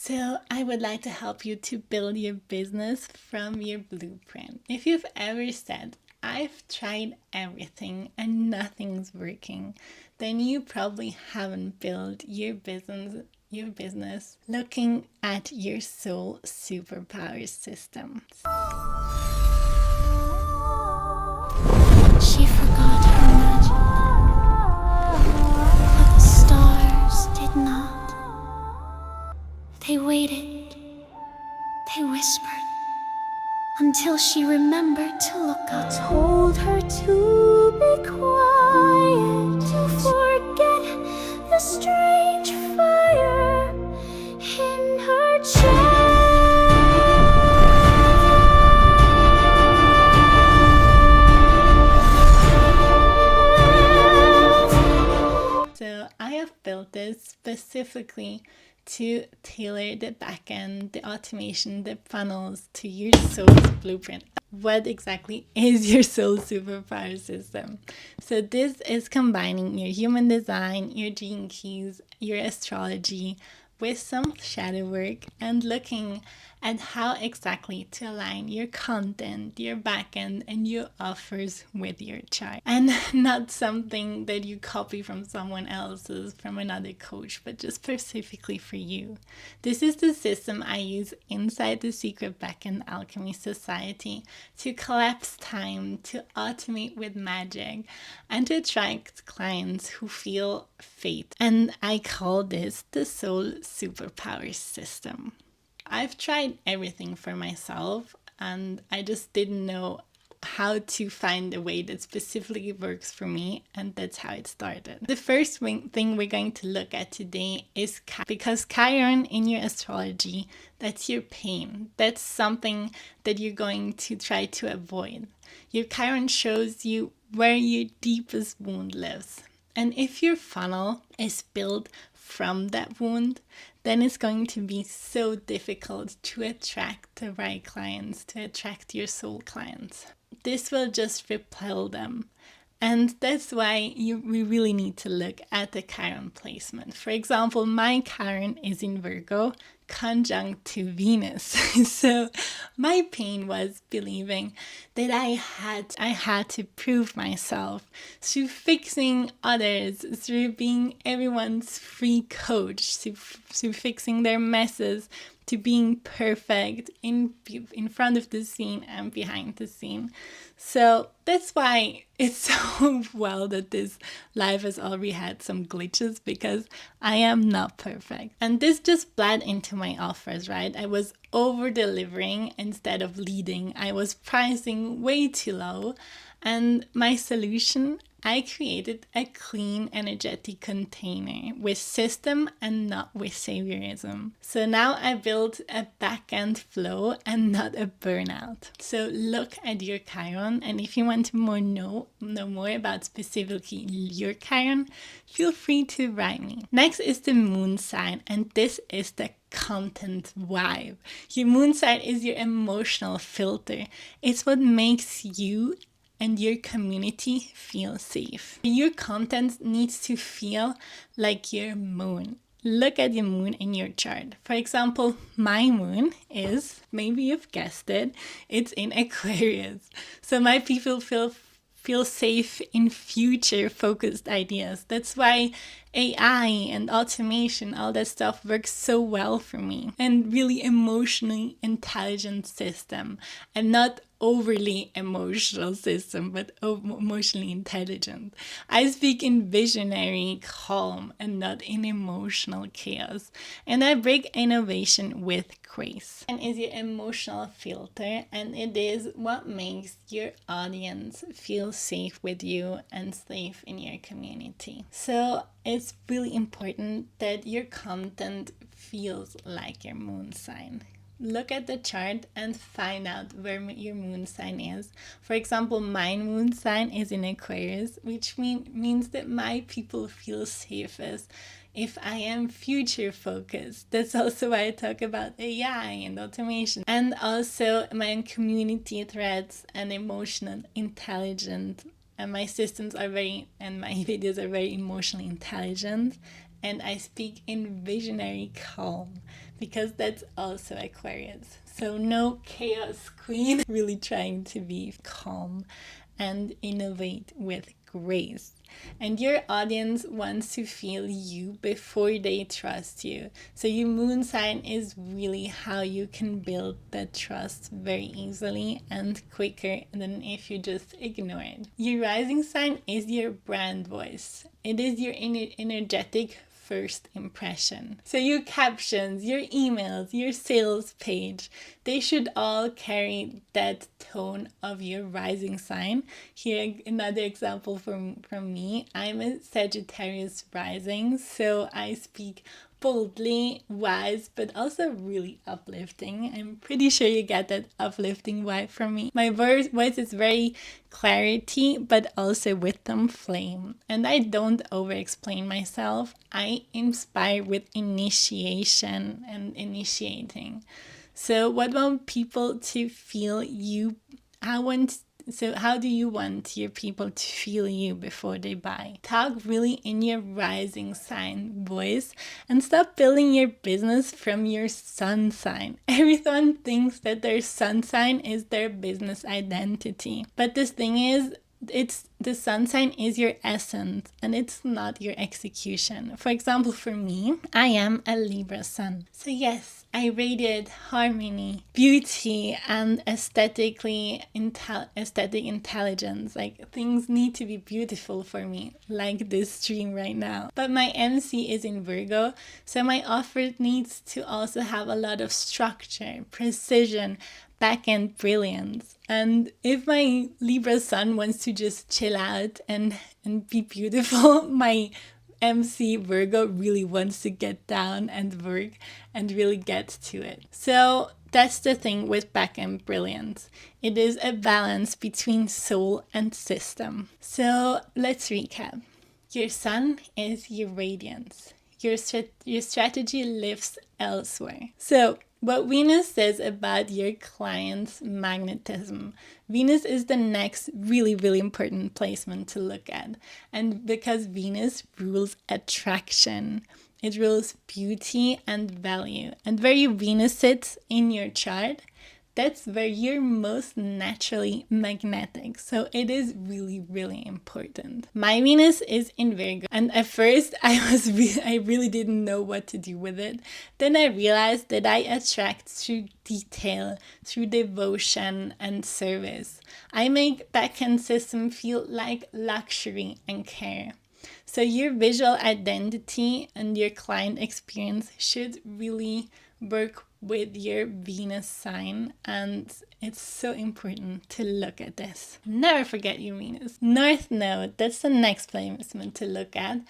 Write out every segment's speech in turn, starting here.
So I would like to help you to build your business from your blueprint. If you've ever said, I've tried everything and nothing's working, then you probably haven't built your business looking at your soul superpower system. She forgot her magic, but the stars did not. They waited, they whispered, until she remembered to look up. Told her to be quiet, to forget the strange fire in her chest. So I have built this specifically to tailor the backend, the automation, the funnels to your soul's blueprint. What exactly is your soul superpower system? So this is combining your human design, your gene keys, your astrology with some shadow work and looking at how exactly to align your content, your backend, and your offers with your chart. And not something that you copy from someone else's, from another coach, but just specifically for you. This is the system I use inside the Secret Backend Alchemy Society to collapse time, to automate with magic, and to attract clients who feel faith. And I call this the soul superpower system. I've tried everything for myself and I just didn't know how to find a way that specifically works for me, and that's how it started. The first thing we're going to look at today is because Chiron in your astrology, that's your pain. That's something that you're going to try to avoid. Your Chiron shows you where your deepest wound lives. And if your funnel is built from that wound, then it's going to be so difficult to attract the right clients, to attract your soul clients. This will just repel them. And that's why we really need to look at the Chiron placement. For example, my Chiron is in Virgo, conjunct to Venus. So my pain was believing that I had to prove myself through fixing others, through being everyone's free coach, through fixing their messes, to being perfect in front of the scene and behind the scene. So that's why it's so well that this life has already had some glitches, because I am not perfect. And this just bled into my offers, right? I was over delivering instead of leading. I was pricing way too low. And my solution, I created a clean, energetic container with system and not with saviorism. So now I built a back-end flow and not a burnout. So look at your Chiron, and if you want to know more about specifically your Chiron, feel free to write me. Next is the moon sign, and this is the content vibe. Your moon sign is your emotional filter. It's what makes you and your community feel safe. Your content needs to feel like your moon. Look at your moon in your chart. For example, my moon is, maybe you've guessed it, it's in Aquarius. So my people feel safe in future focused ideas. That's why AI and automation, all that stuff works so well for me. And really emotionally intelligent system, and not overly emotional system, but emotionally intelligent. I speak in visionary calm and not in emotional chaos. And I bring innovation with grace. And is your emotional filter, and it is what makes your audience feel safe with you and safe in your community. So it's really important that your content feels like your moon sign. Look at the chart and find out where your moon sign is. For example, my moon sign is in Aquarius, which means that my people feel safest if I am future focused. That's also why I talk about AI and automation. And also my community threads and emotional intelligent. And my systems are and my videos are very emotionally intelligent. And I speak in visionary calm, because that's also Aquarius. So no chaos queen, really trying to be calm and innovate with grace. And your audience wants to feel you before they trust you. So your moon sign is really how you can build that trust very easily and quicker than if you just ignore it. Your rising sign is your brand voice. It is your energetic first impression. So your captions, your emails, your sales page, they should all carry that tone of your rising sign. Here, another example from me. I'm a Sagittarius rising, so I speak boldly, wise, but also really uplifting. I'm pretty sure you get that uplifting vibe from me. My voice is very clarity, but also with some flame. And I don't over-explain myself. I inspire with initiation and initiating. So what want people to feel you? How do you want your people to feel you before they buy? Talk really in your rising sign voice and stop building your business from your sun sign. Everyone thinks that their sun sign is their business identity. But this thing is, the sun sign is your essence and it's not your execution. For example, for me, I am a Libra sun. So yes, I radiate harmony, beauty, and aesthetic intelligence. Like, things need to be beautiful for me, like this stream right now. But my MC is in Virgo, so my offer needs to also have a lot of structure, precision, back-end brilliance. And if my Libra sun wants to just chill out and be beautiful, my MC Virgo really wants to get down and work and really get to it. So that's the thing with back-end brilliance. It is a balance between soul and system. So let's recap. Your sun is your radiance. Your strategy lives elsewhere. So what Venus says about your client's magnetism. Venus is the next really, really important placement to look at. And because Venus rules attraction, it rules beauty and value. And where your Venus sits in your chart, that's where you're most naturally magnetic. So it is really, really important. My Venus is in Virgo. And at first I really didn't know what to do with it. Then I realized that I attract through detail, through devotion and service. I make backend system feel like luxury and care. So your visual identity and your client experience should really work with your Venus sign, and it's so important to look at this. Never forget your Venus. North Node, that's the next placement to look at,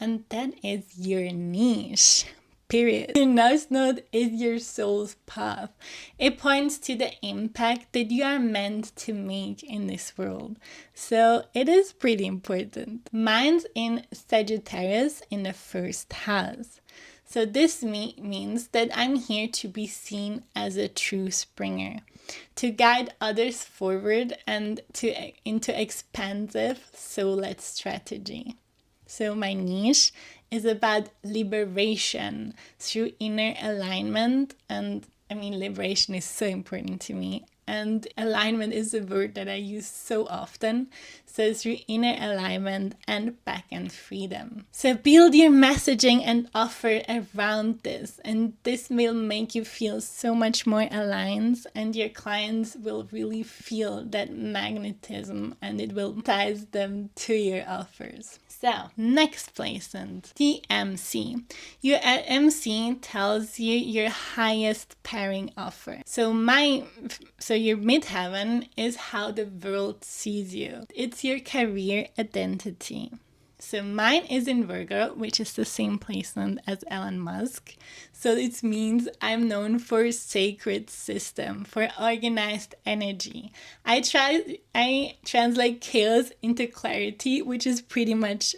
and that is your niche. Period. Your North Node is your soul's path. It points to the impact that you are meant to make in this world. So it is pretty important. Mine's in Sagittarius in the first house. So this means that I'm here to be seen as a true springer, to guide others forward and into expansive soul-led strategy. So my niche is about liberation through inner alignment, and liberation is so important to me. And alignment is a word that I use so often. So through inner alignment and back-end freedom. So build your messaging and offer around this. And this will make you feel so much more aligned. And your clients will really feel that magnetism and it will ties them to your offers. So, next placement, the MC. Your MC tells you your highest pairing offer. So your midheaven is how the world sees you. It's your career identity. So mine is in Virgo, which is the same placement as Elon Musk. So it means I'm known for sacred system, for organized energy. I translate chaos into clarity, which is pretty much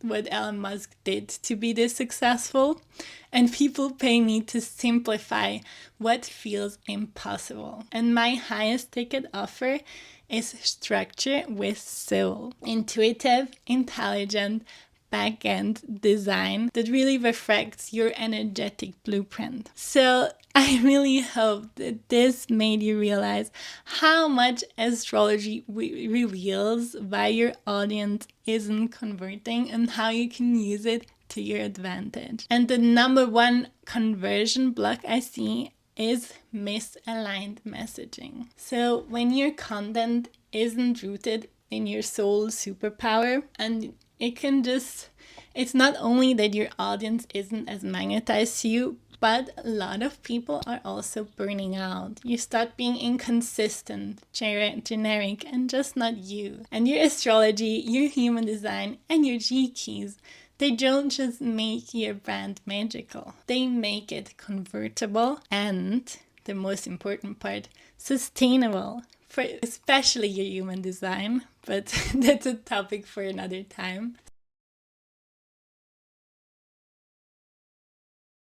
what Elon Musk did to be this successful. And people pay me to simplify what feels impossible. And my highest ticket offer is structure with soul. Intuitive, intelligent, backend design that really reflects your energetic blueprint. So I really hope that this made you realize how much astrology reveals why your audience isn't converting and how you can use it to your advantage. And the number one conversion block I see is misaligned messaging. So when your content isn't rooted in your soul superpower, and it's not only that your audience isn't as magnetized to you, but a lot of people are also burning out. You start being inconsistent, generic, and just not you. And your astrology, your human design, and your G keys, they don't just make your brand magical. They make it convertible and, the most important part, sustainable. For especially your human design, but that's a topic for another time.